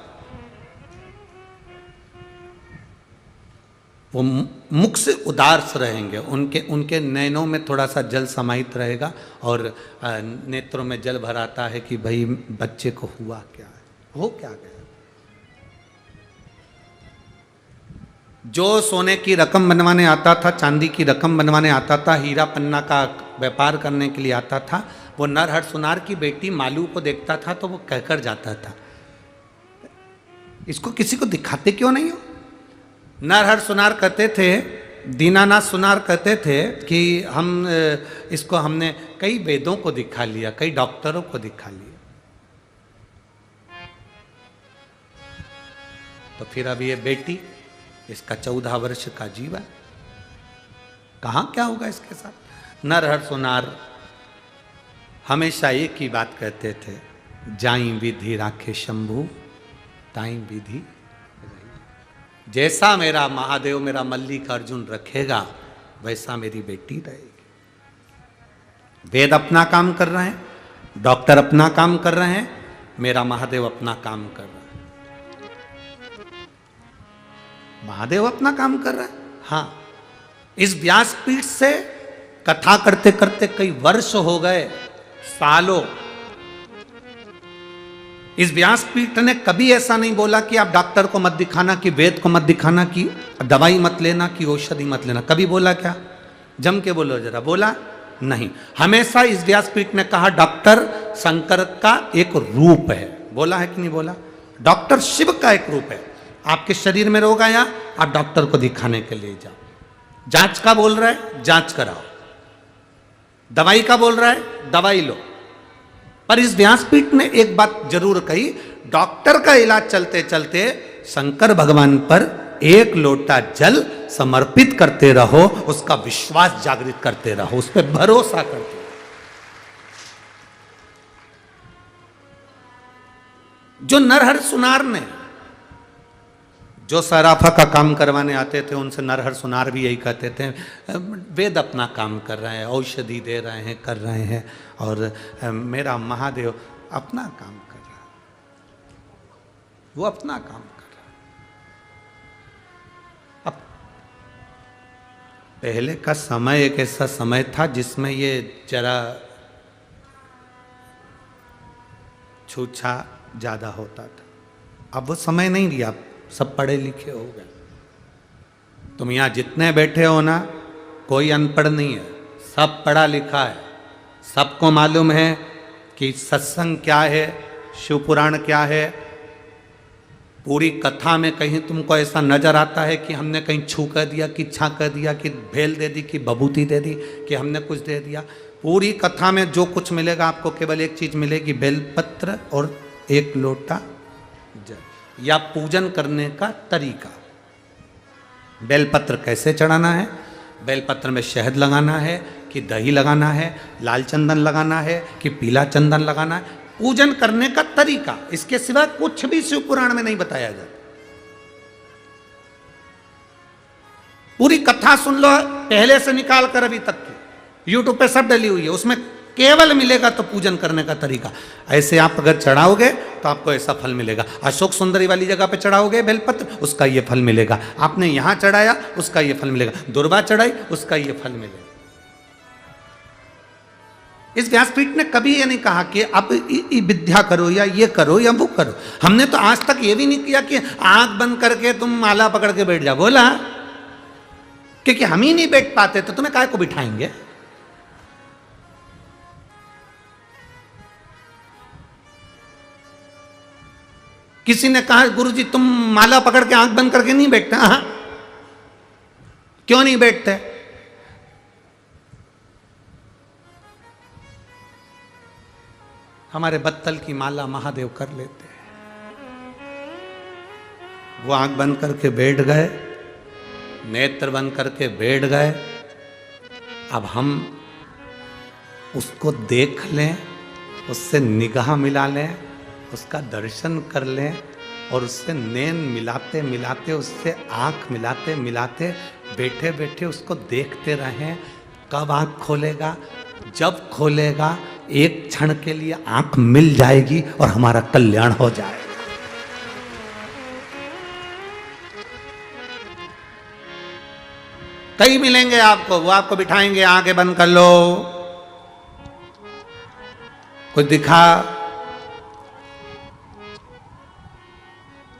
वो मुख से उदास रहेंगे, उनके उनके नैनों में थोड़ा सा जल समाहित रहेगा और नेत्रों में जल भर आता है कि भाई बच्चे को हुआ क्या है, हो क्या गया। जो सोने की रकम बनवाने आता था, चांदी की रकम बनवाने आता था, हीरा पन्ना का व्यापार करने के लिए आता था, वो नरहर सुनार की बेटी मालू को देखता था तो वो कहकर जाता था, इसको किसी को दिखाते क्यों नहीं हो। नरहर सुनार कहते थे, दीनानाथ सुनार कहते थे कि हम इसको हमने कई वेदों को दिखा लिया, कई डॉक्टरों को दिखा लिया। तो फिर अब ये बेटी, इसका 14 वर्ष का जीवन, कहां क्या होगा इसके साथ। नरहर सुनार हमेशा एक ही बात कहते थे, जाई विधि राखे शंभू ताई विधि। जैसा मेरा महादेव मेरा मल्लिकार्जुन रखेगा वैसा मेरी बेटी रहेगी। वेद अपना काम कर रहे हैं, डॉक्टर अपना काम कर रहे हैं, मेरा महादेव अपना काम कर रहा है। महादेव अपना काम कर रहा है। हाँ, इस व्यासपीठ से कथा करते करते कई वर्ष हो गए, सालों। इस व्यासपीठ ने कभी ऐसा नहीं बोला कि आप डॉक्टर को मत दिखाना, कि वेद को मत दिखाना, कि दवाई मत लेना, कि औषधि मत लेना। कभी बोला क्या? जम के बोलो जरा, बोला नहीं। हमेशा इस व्यासपीठ ने कहा डॉक्टर शंकर का एक रूप है। बोला है कि नहीं बोला? डॉक्टर शिव का एक रूप है। आपके शरीर में रोग आया, आप डॉक्टर को दिखाने के लिए जाओ। जांच का बोल रहा है, जांच कराओ। दवाई का बोल रहा है, दवाई लो। पर इस व्यासपीठ ने एक बात जरूर कही, डॉक्टर का इलाज चलते चलते शंकर भगवान पर एक लोटा जल समर्पित करते रहो, उसका विश्वास जागृत करते रहो, उस पर भरोसा करते रहो। जो नरहर सुनार ने, जो सराफा का काम करवाने आते थे, उनसे नरहर सुनार भी यही कहते थे, वेद अपना काम कर रहे हैं, औषधि दे रहे हैं, कर रहे हैं, और मेरा महादेव अपना काम कर रहा है, वो अपना काम कर रहा है। अब पहले का समय एक ऐसा समय था जिसमें ये जरा छूछा ज्यादा होता था। अब वो समय नहीं रहा, सब पढ़े लिखे हो गए। तुम यहां जितने बैठे हो ना, कोई अनपढ़ नहीं है, सब पढ़ा लिखा है। सबको मालूम है कि सत्संग क्या है, शिव पुराण क्या है। पूरी कथा में कहीं तुमको ऐसा नजर आता है कि हमने कहीं छू कर दिया, कि छा कर दिया, कि भेल दे दी, कि बबूती दे दी, कि हमने कुछ दे दिया। पूरी कथा में जो कुछ मिलेगा आपको, केवल एक चीज मिलेगी, बेलपत्र और एक लोटा जल, या पूजन करने का तरीका। बेलपत्र कैसे चढ़ाना है, बेलपत्र में शहद लगाना है कि दही लगाना है, लाल चंदन लगाना है कि पीला चंदन लगाना है, पूजन करने का तरीका। इसके सिवा कुछ भी शिव पुराण में नहीं बताया जाता। पूरी कथा सुन लो, पहले से निकाल कर अभी तक की, यूट्यूब पे सब डली हुई है, उसमें केवल मिलेगा तो पूजन करने का तरीका। ऐसे आप अगर चढ़ाओगे तो आपको ऐसा फल मिलेगा। अशोक सुंदरी वाली जगह पे चढ़ाओगे बेलपत्र, उसका ये फल मिलेगा। आपने यहां चढ़ाया, उसका ये फल मिलेगा। दुर्वा चढ़ाई, उसका ये फल मिलेगा। इस व्यासपीठ ने कभी ये नहीं कहा कि अब विद्या करो या ये करो या वो करो। हमने तो आज तक ये भी नहीं किया कि आंख बंद करके तुम माला पकड़ के बैठ जाओ। बोला क्योंकि हम ही नहीं बैठ पाते तो तुम्हें काहे को बिठाएंगे। किसी ने कहा गुरुजी तुम माला पकड़ के आंख बंद करके नहीं बैठते। हाँ, क्यों नहीं बैठते? हमारे बत्तल की माला महादेव कर लेते हैं। वो आंख बंद करके बैठ गए, नेत्र बंद करके बैठ गए। अब हम उसको देख लें, उससे निगाह मिला लें, उसका दर्शन कर लें, और उससे नैन मिलाते मिलाते, उससे आंख मिलाते मिलाते, बैठे बैठे उसको देखते रहें। कब आंख खोलेगा? जब खोलेगा, एक क्षण के लिए आंख मिल जाएगी और हमारा कल्याण हो जाएगा। कई मिलेंगे आपको, वो आपको बिठाएंगे, आंखें बंद कर लो, कुछ दिखा,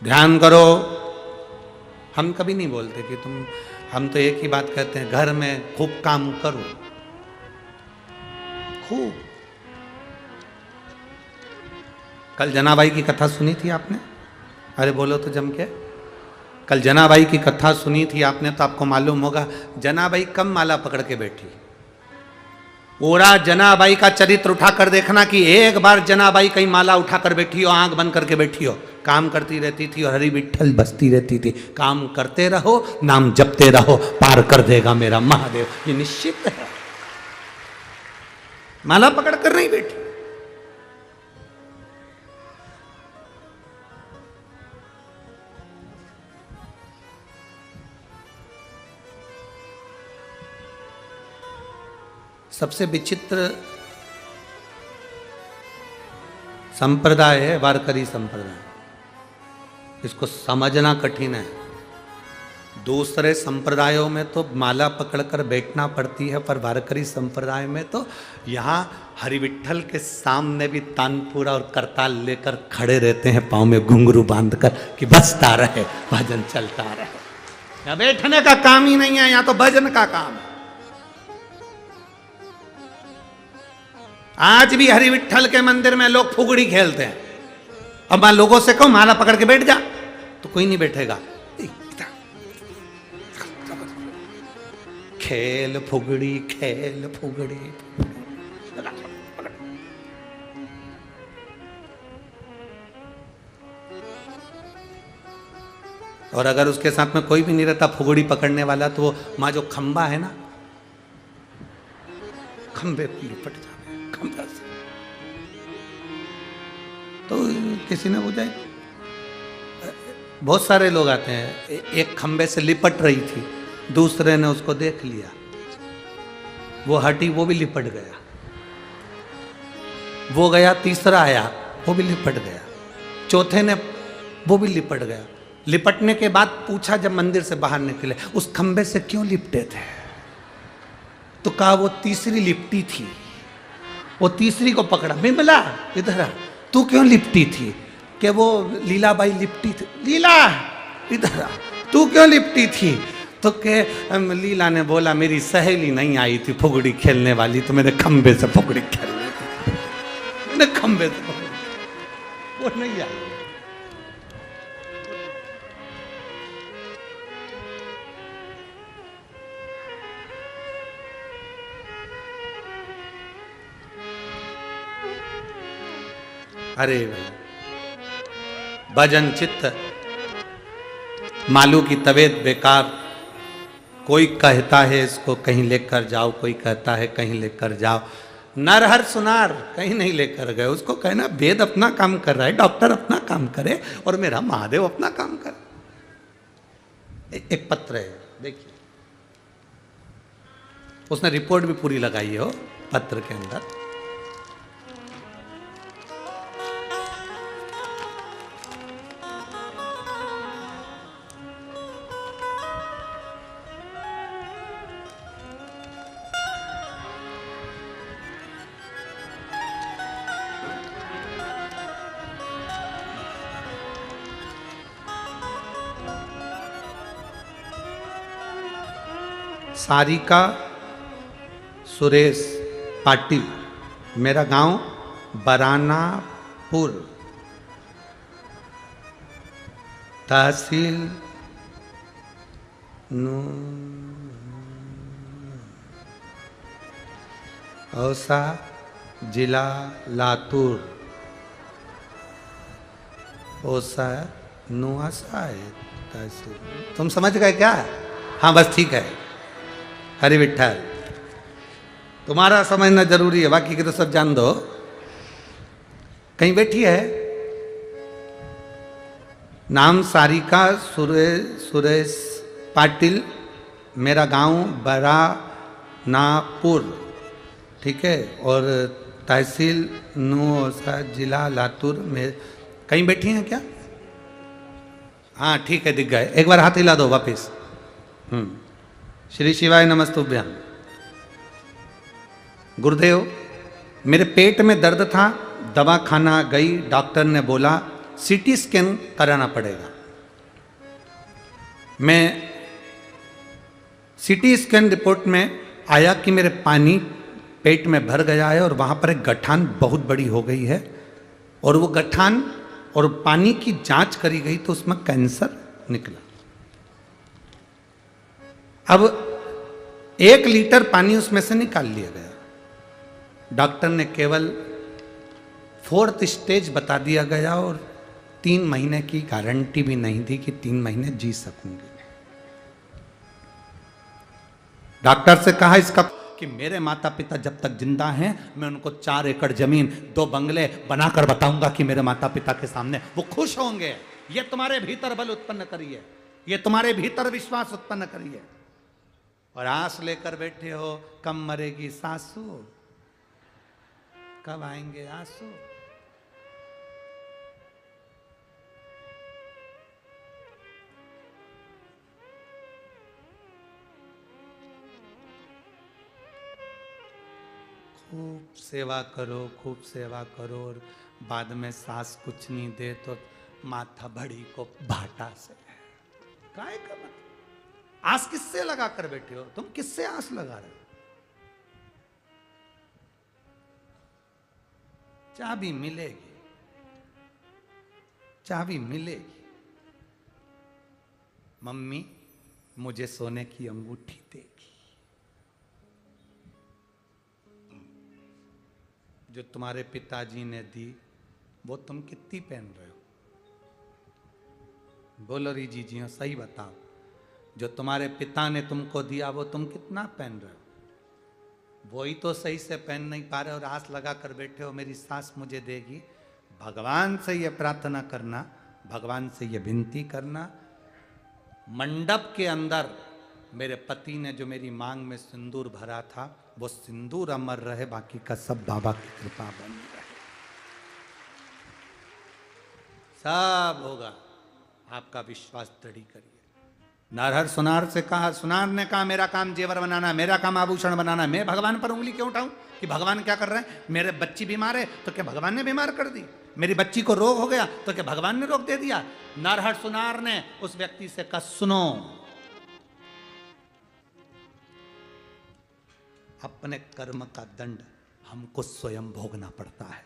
ध्यान करो। हम कभी नहीं बोलते कि तुम, हम तो एक ही बात कहते हैं, घर में खूब काम करो, खूब। कल जनाबाई की कथा सुनी थी आपने? अरे बोलो तो जम के। कल जनाबाई की कथा सुनी थी आपने, तो आपको मालूम होगा जनाबाई कम माला पकड़ के बैठी। पूरा जनाबाई का चरित्र उठाकर देखना कि एक बार जनाबाई कहीं माला उठाकर बैठी हो, आंख बंद करके बैठी हो, काम करती रहती थी और हरि विठ्ठल बसती रहती थी। काम करते रहो, नाम जपते रहो, पार कर देगा मेरा महादेव, ये निश्चित है। माला पकड़ कर नहीं बैठी। सबसे विचित्र संप्रदाय है वारकरी संप्रदाय। इसको समझना कठिन है। दूसरे संप्रदायों में तो माला पकड़कर बैठना पड़ती है, पर वारकरी संप्रदाय में तो यहाँ हरिविठ्ठल के सामने भी तानपुरा और करताल लेकर खड़े रहते हैं, पाँव में घुंघरू बांधकर, कि बजता रहे, भजन चलता रहे। यहाँ बैठने का काम ही नहीं है, यहाँ तो भजन का काम है। आज भी हरिविठ्ठल के मंदिर में लोग फुगड़ी खेलते हैं। अब मैं लोगों से कहूं माला पकड़ के बैठ जा, तो कोई नहीं बैठेगा। खेल फुगड़ी, खेल फुगड़ी। और अगर उसके साथ में कोई भी नहीं रहता फुगड़ी पकड़ने वाला, तो वो वहां जो खंबा है ना, खंबे पे लिपट जाए खंबा से। तो किसी ने पूछा, बहुत सारे लोग आते हैं, एक खंबे से लिपट रही थी, दूसरे ने उसको देख लिया, वो हटी, वो भी लिपट गया, वो गया, तीसरा आया, वो भी लिपट गया, चौथे ने, वो भी लिपट गया। लिपटने के बाद पूछा जब मंदिर से बाहर निकले, उस खंबे से क्यों लिपटे थे? तो कहा वो तीसरी लिपटी थी, वो तीसरी को पकड़ा, बिमला इधर आ, तू क्यों लिपटी थी? कि वो लीलाबाई लिपटी थी। लीला इधर आ, तू क्यों लिपटी थी? तो के लीला ने बोला मेरी सहेली नहीं आई थी फुगड़ी खेलने वाली, तो मैंने खंबे से फुगड़ी खेलनी थी, मैंने खंबे से फुगड़ी, वो नहीं आई। अरे भाई, भजन चित्त, मालू की तबीयत बेकार। कोई कहता है इसको कहीं लेकर जाओ, कोई कहता है कहीं लेकर जाओ। नरहर सुनार कहीं नहीं लेकर गए। उसको कहना वेद अपना काम कर रहा है, डॉक्टर अपना काम करे और मेरा महादेव अपना काम करे। एक पत्र है, देखिए, उसने रिपोर्ट भी पूरी लगाई है हो पत्र के अंदर। सारिका सुरेश पाटिल, मेरा गांव बरानापुर, तहसील औसा, जिला लातूर। औसा नुआसा है तहसील। तुम समझ गए क्या? हाँ बस ठीक है। हरि विठ्ठल, तुम्हारा समझना जरूरी है, बाकी के तो सब जान दो। कहीं बैठी है, नाम सारिका सुरेश पाटिल, मेरा गांव बरानापुर, ठीक है, और तहसील नूसा, जिला लातूर में। कहीं बैठी हैं क्या? हाँ ठीक है, दिख गए। एक बार हाथ हिला दो वापिस। श्री शिवाय नमस्तुभ्यं। गुरुदेव, मेरे पेट में दर्द था, दवा खाना गई, डॉक्टर ने बोला सीटी स्कैन कराना पड़ेगा। मैं सीटी स्कैन रिपोर्ट में आया कि मेरे पानी पेट में भर गया है और वहाँ पर एक गठान बहुत बड़ी हो गई है, और वो गठान और पानी की जांच करी गई तो उसमें कैंसर निकला। अब 1 लीटर पानी उसमें से निकाल लिया गया। डॉक्टर ने केवल 4th स्टेज बता दिया गया और 3 महीने की गारंटी भी नहीं दी कि 3 महीने जी सकूंगी। डॉक्टर से कहा इसका कि मेरे माता पिता जब तक जिंदा हैं मैं उनको 4 एकड़ जमीन, 2 बंगले बनाकर बताऊंगा कि मेरे माता पिता के सामने वो खुश होंगे। ये तुम्हारे भीतर बल उत्पन्न करिए, ये तुम्हारे भीतर विश्वास उत्पन्न करिए। और आस लेकर बैठे हो, कब मरेगी सासू, कब आएंगे आंसू। खूब सेवा करो, खूब सेवा करो, और बाद में सास कुछ नहीं दे तो माथा बड़ी को भाटा से। काय का मतलब? आस किससे लगा कर बैठे हो तुम? किससे आस लगा रहे हो? चाबी मिलेगी, चाबी मिलेगी। मम्मी मुझे सोने की अंगूठी देगी। जो तुम्हारे पिताजी ने दी वो तुम कितनी पहन रहे हो? बोलो री जी, जी सही बताओ। जो तुम्हारे पिता ने तुमको दिया वो तुम कितना पहन रहे हो? वही तो सही से पहन नहीं पा रहे और आस लगा कर बैठे हो मेरी सास मुझे देगी। भगवान से ये प्रार्थना करना, भगवान से ये विनती करना, मंडप के अंदर मेरे पति ने जो मेरी मांग में सिंदूर भरा था वो सिंदूर अमर रहे, बाकी का सब बाबा की कृपा बनी रहे। सब होगा, आपका विश्वास दृढ़ करिए। नरहर सुनार से कहा, सुनार ने कहा मेरा काम जेवर बनाना, मेरा काम आभूषण बनाना, मैं भगवान पर उंगली क्यों उठाऊं कि भगवान क्या कर रहे हैं? मेरे बच्ची बीमार है तो क्या भगवान ने बीमार कर दी? मेरी बच्ची को रोग हो गया तो क्या भगवान ने रोग दे दिया? नरहर सुनार ने उस व्यक्ति से कहा सुनो, अपने कर्म का दंड हमको स्वयं भोगना पड़ता है।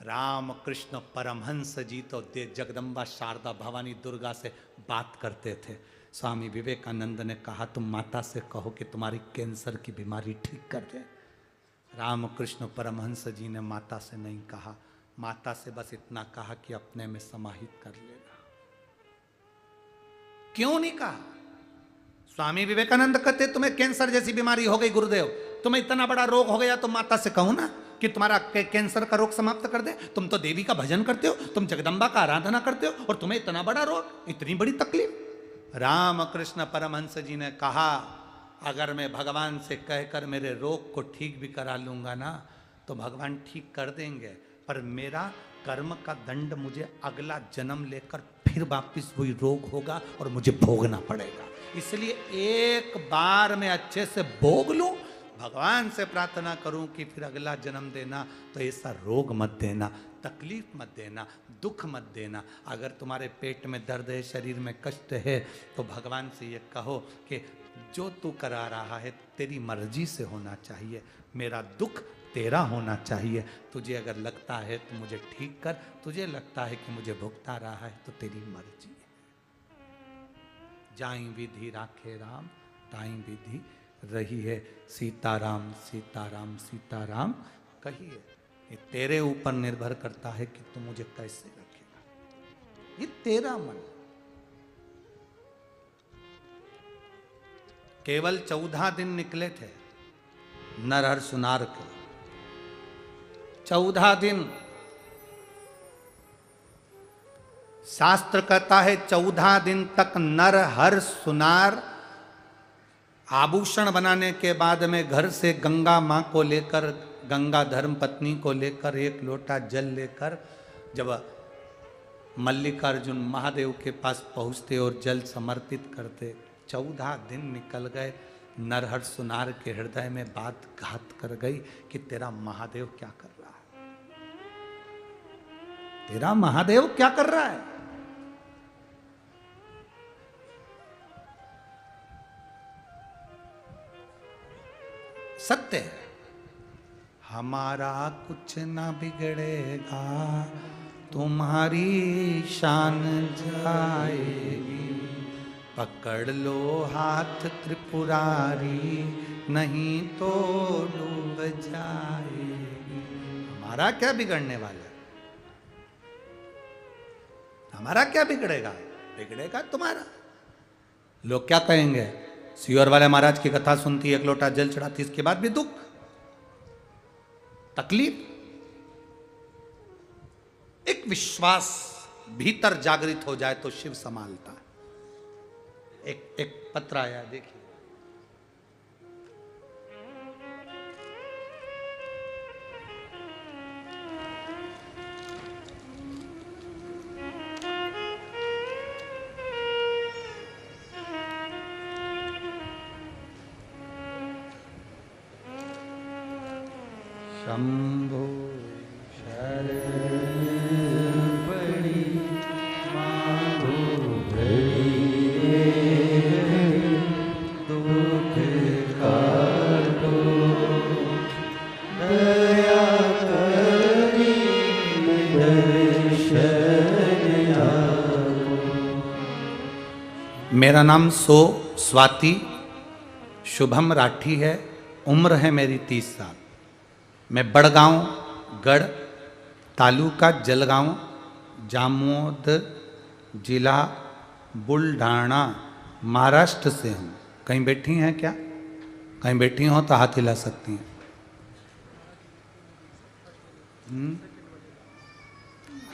राम कृष्ण परमहंस जी तो जगदम्बा शारदा भवानी दुर्गा से बात करते थे। स्वामी विवेकानंद ने कहा तुम माता से कहो कि तुम्हारी कैंसर की बीमारी ठीक कर दे। राम कृष्ण परमहंस जी ने माता से नहीं कहा, माता से बस इतना कहा कि अपने में समाहित कर लेना। क्यों नहीं कहा? स्वामी विवेकानंद कहते तुम्हें कैंसर जैसी बीमारी हो गई गुरुदेव, तुम्हें इतना बड़ा रोग हो गया, तो माता से कहूं ना कि तुम्हारा कैंसर का रोग समाप्त कर दे। तुम तो देवी का भजन करते हो, तुम जगदम्बा का आराधना करते हो, और तुम्हें इतना बड़ा रोग, इतनी बड़ी तकलीफ। राम कृष्ण परमहंस जी ने कहा अगर मैं भगवान से कहकर मेरे रोग को ठीक भी करा लूंगा ना तो भगवान ठीक कर देंगे, पर मेरा कर्म का दंड मुझे अगला जन्म लेकर फिर वापिस वही रोग होगा और मुझे भोगना पड़ेगा। इसलिए एक बार मैं अच्छे से भोग लूं, भगवान से प्रार्थना करूं कि फिर अगला जन्म देना तो ऐसा रोग मत देना, तकलीफ मत देना, दुख मत देना। अगर तुम्हारे पेट में दर्द है, शरीर में कष्ट है, तो भगवान से ये कहो कि जो तू करा रहा है तेरी मर्जी से होना चाहिए, मेरा दुख तेरा होना चाहिए। तुझे अगर लगता है तो मुझे ठीक कर, तुझे लगता है कि मुझे भुगता रहा है तो तेरी मर्जी है। जाई विधि राखे राम, ताई विधि रही है। सीताराम सीताराम सीताराम कहिए। ये तेरे ऊपर निर्भर करता है कि तू मुझे कैसे रखेगा, ये तेरा मन। केवल 14 दिन निकले थे नरहर सुनार के, 14 दिन। शास्त्र कहता है 14 दिन तक नरहर सुनार आभूषण बनाने के बाद में घर से गंगा माँ को लेकर, गंगा धर्म पत्नी को लेकर, एक लोटा जल लेकर जब मल्लिकार्जुन महादेव के पास पहुँचते और जल समर्पित करते, 14 दिन निकल गए, नरहर सुनार के हृदय में बात घात कर गई कि तेरा महादेव क्या कर रहा है, तेरा महादेव क्या कर रहा है। सत्य है, हमारा कुछ ना बिगड़ेगा, तुम्हारी शान जाएगी, पकड़ लो हाथ त्रिपुरारी, नहीं तो डूब जाएगी। हमारा क्या बिगड़ने वाला है, हमारा क्या बिगड़ेगा, बिगड़ेगा तुम्हारा। लोग क्या कहेंगे, सीहोर वाले महाराज की कथा सुनती, एक लोटा जल चढ़ाती, इसके बाद भी दुख तकलीफ। एक विश्वास भीतर जागृत हो जाए तो शिव संभालता है। एक पत्र आया, देखिए। शंभो शरण पड़ी माधो दुख काटो, दया करी दर्शन आपो। मेरा नाम स्वाति शुभम राठी है, उम्र है मेरी 30 साल। मैं बड़गांव गढ़ तालुका जलगांव जामोद जिला बुल्ढाना महाराष्ट्र से हूँ। कहीं बैठी हैं क्या, कहीं बैठी हो तो हाथ हिला सकती हैं।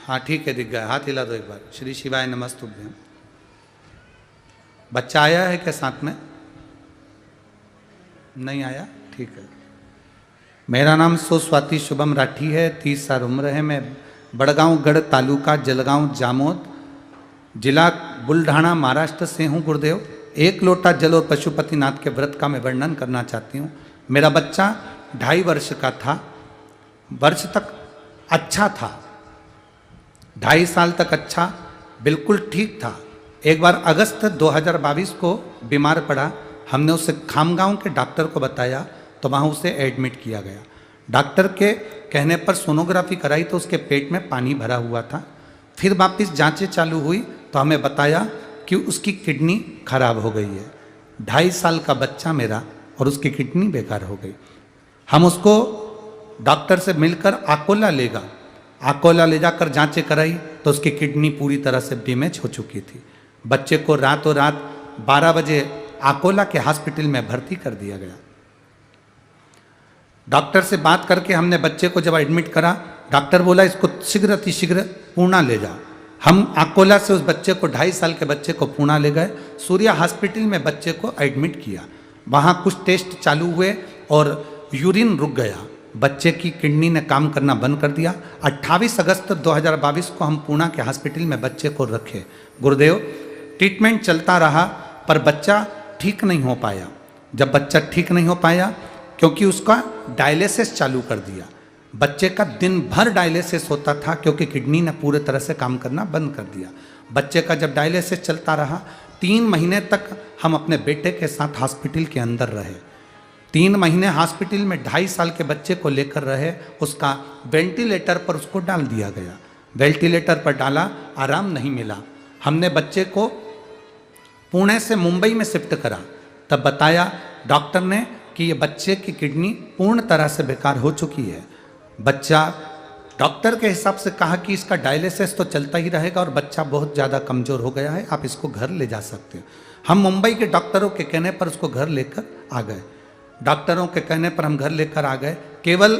हाँ ठीक है, दिख गया, हाथ हिला दो एक बार। श्री शिवाय नमस्तुभ्यं। बच्चा आया है क्या साथ में, नहीं आया, ठीक है। मेरा नाम स्वाति शुभम राठी है, 30 साल उम्र है। मैं बड़गांव गढ़ तालुका जलगांव जामोद जिला बुल्ढाना महाराष्ट्र से हूँ। गुरुदेव, एक लोटा जल और पशुपतिनाथ के व्रत का मैं वर्णन करना चाहती हूँ। मेरा बच्चा 2.5 वर्ष का था, वर्ष तक अच्छा था, 2.5 साल तक अच्छा बिल्कुल ठीक था। एक बार अगस्त 2022 को बीमार पड़ा, हमने उसे खामगांव के डॉक्टर को बताया तो वहाँ उसे एडमिट किया गया। डॉक्टर के कहने पर सोनोग्राफी कराई तो उसके पेट में पानी भरा हुआ था। फिर वापस जांचें चालू हुई तो हमें बताया कि उसकी किडनी खराब हो गई है। 2.5 साल का बच्चा मेरा और उसकी किडनी बेकार हो गई। हम उसको डॉक्टर से मिलकर आकोला ले जाकर जांचें कराई तो उसकी किडनी पूरी तरह से डैमेज हो चुकी थी। बच्चे को रातों रात 12 बजे आकोला के हॉस्पिटल में भर्ती कर दिया गया। डॉक्टर से बात करके हमने बच्चे को जब एडमिट करा, डॉक्टर बोला इसको शीघ्र अतिशीघ्र पूना ले जाओ। हम आकोला से उस बच्चे को 2.5 साल के बच्चे को पूना ले गए, सूर्या हॉस्पिटल में बच्चे को एडमिट किया। वहाँ कुछ टेस्ट चालू हुए और यूरिन रुक गया, बच्चे की किडनी ने काम करना बंद कर दिया। 28 अगस्त 2022 को हम पूना के हॉस्पिटल में बच्चे को रखे। गुरुदेव, ट्रीटमेंट चलता रहा पर बच्चा ठीक नहीं हो पाया। जब बच्चा ठीक नहीं हो पाया क्योंकि उसका डायलिसिस चालू कर दिया, बच्चे का दिन भर डायलिसिस होता था क्योंकि किडनी ने पूरे तरह से काम करना बंद कर दिया। बच्चे का जब डायलिसिस चलता रहा, 3 महीने तक हम अपने बेटे के साथ हॉस्पिटल के अंदर रहे। 3 महीने हॉस्पिटल में 2.5 साल के बच्चे को लेकर रहे। उसका वेंटिलेटर पर उसको डाल दिया गया। वेंटिलेटर पर डाला, आराम नहीं मिला। हमने बच्चे को पुणे से मुंबई में शिफ्ट करा, तब बताया डॉक्टर ने कि ये बच्चे की किडनी पूर्ण तरह से बेकार हो चुकी है। बच्चा, डॉक्टर के हिसाब से कहा कि इसका डायलिसिस तो चलता ही रहेगा और बच्चा बहुत ज़्यादा कमज़ोर हो गया है, आप इसको घर ले जा सकते हो। हम मुंबई के डॉक्टरों के कहने पर उसको घर लेकर आ गए। डॉक्टरों के कहने पर हम घर लेकर आ गए। केवल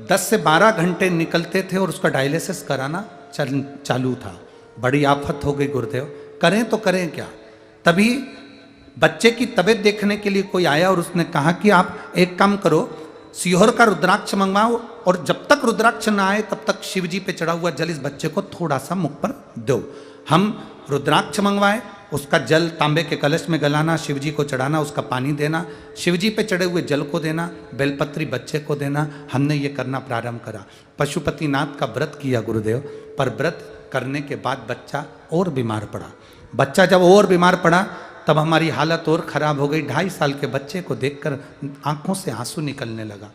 10 से 12 घंटे निकलते थे और उसका डायलिसिस कराना चालू था। बड़ी आफत हो गई गुरुदेव, करें तो करें क्या। तभी बच्चे की तबीयत देखने के लिए कोई आया और उसने कहा कि आप एक काम करो, सीहोर का रुद्राक्ष मंगवाओ और जब तक रुद्राक्ष ना आए तब तक शिव जी पे चढ़ा हुआ जल इस बच्चे को थोड़ा सा मुख पर दो। हम रुद्राक्ष मंगवाए, उसका जल तांबे के कलश में गलाना, शिवजी को चढ़ाना, उसका पानी देना, शिवजी पे चढ़े हुए जल को देना, बेलपत्री बच्चे को देना। हमने ये करना प्रारंभ करा। पशुपतिनाथ का व्रत किया गुरुदेव, पर व्रत करने के बाद बच्चा और बीमार पड़ा। बच्चा जब और बीमार पड़ा तब हमारी हालत और खराब हो गई। 2.5 साल के बच्चे को देखकर आंखों से आंसू निकलने लगा।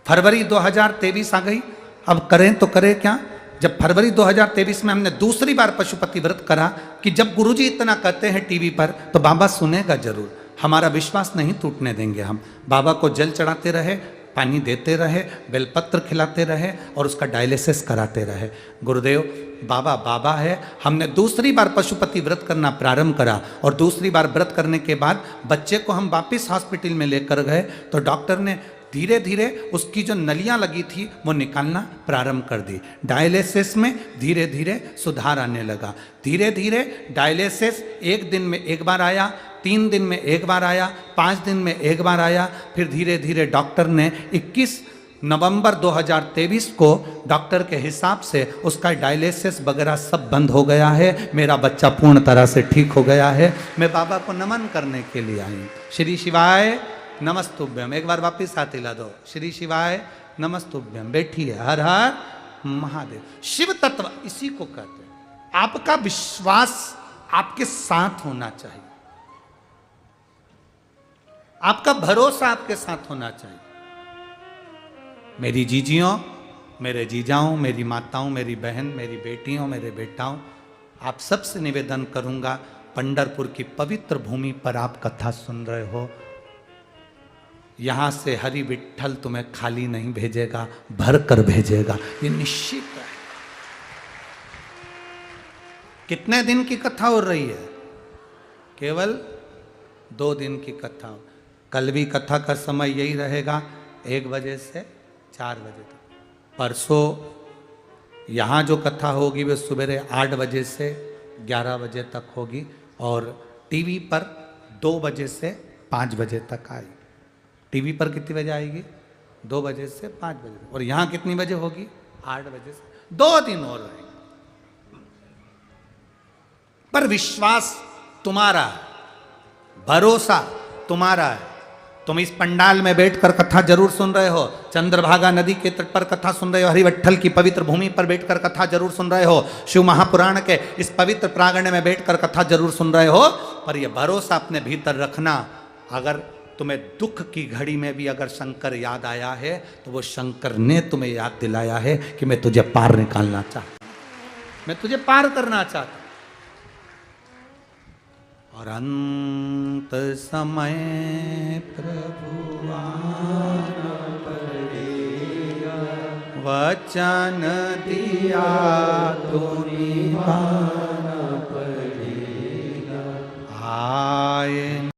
फरवरी 2023 आ गई। अब करें तो करें क्या। जब फरवरी 2023 में हमने दूसरी बार पशुपति व्रत करा कि जब गुरुजी इतना कहते हैं टीवी पर तो बाबा सुनेगा जरूर, हमारा विश्वास नहीं टूटने देंगे। हम बाबा को जल चढ़ाते रहे, पानी देते रहे, बेलपत्र खिलाते रहे और उसका डायलिसिस कराते रहे। गुरुदेव बाबा बाबा है। हमने दूसरी बार पशुपति व्रत करना प्रारंभ करा और दूसरी बार व्रत करने के बाद बच्चे को हम वापस हॉस्पिटल में लेकर गए तो डॉक्टर ने धीरे धीरे उसकी जो नलियां लगी थी वो निकालना प्रारंभ कर दी। डायलिसिस में धीरे धीरे सुधार आने लगा। धीरे धीरे डायलिसिस 1 दिन में 1 बार आया, 3 दिन में 1 बार आया, 5 दिन में 1 बार आया। फिर धीरे धीरे डॉक्टर ने 21 नवंबर 2023 को डॉक्टर के हिसाब से उसका डायलिसिस वगैरह सब बंद हो गया है। मेरा बच्चा पूर्ण तरह से ठीक हो गया है। मैं बाबा को नमन करने के लिए आई। श्री शिवाय नमस्तुभ्यम। एक बार वापिस हाथ हिला दो। श्री शिवाय नमस्तुभ्यम। बैठिए। हर हर महादेव। शिव तत्व इसी को कहते हैं। आपका विश्वास आपके साथ होना चाहिए, आपका भरोसा आपके साथ होना चाहिए। मेरी जीजियों, मेरे जीजाओं, मेरी माताओं, मेरी बहन, मेरी बेटियों, मेरे बेटाओं, आप सबसे निवेदन करूंगा, पंढरपुर की पवित्र भूमि पर आप कथा सुन रहे हो, यहां से हरि विठ्ठल तुम्हें खाली नहीं भेजेगा, भर कर भेजेगा, ये निश्चित है। कितने दिन की कथा हो रही है? केवल 2 दिन की कथा। कल भी कथा का समय यही रहेगा, 1 बजे से 4 बजे तक। परसों यहाँ जो कथा होगी वह सुबह 8 बजे से 11 बजे तक होगी और टीवी पर 2 बजे से 5 बजे तक आएगी। टीवी पर कितनी बजे आएगी? 2 बजे से 5 बजे। और यहाँ कितनी बजे होगी? 8 बजे से। 2 दिन और रहेंगे। पर विश्वास तुम्हारा है, भरोसा तुम्हारा है। तुम इस पंडाल में बैठकर कथा जरूर सुन रहे हो, चंद्रभागा नदी के तट पर कथा सुन रहे हो, हरिविठ्ठल की पवित्र भूमि पर बैठकर कथा जरूर सुन रहे हो, शिव महापुराण के इस पवित्र प्रांगण में बैठकर कथा जरूर सुन रहे हो। पर यह भरोसा अपने भीतर रखना, अगर तुम्हें दुख की घड़ी में भी अगर शंकर याद आया है तो वो शंकर ने तुम्हें याद दिलाया है कि मैं तुझे पार निकालना चाहता हूं, मैं तुझे पार करना चाहता हूं। और अंत समय प्रभु आना पड़ेगा, वचन दिया तो निभाना पड़ेगा। आए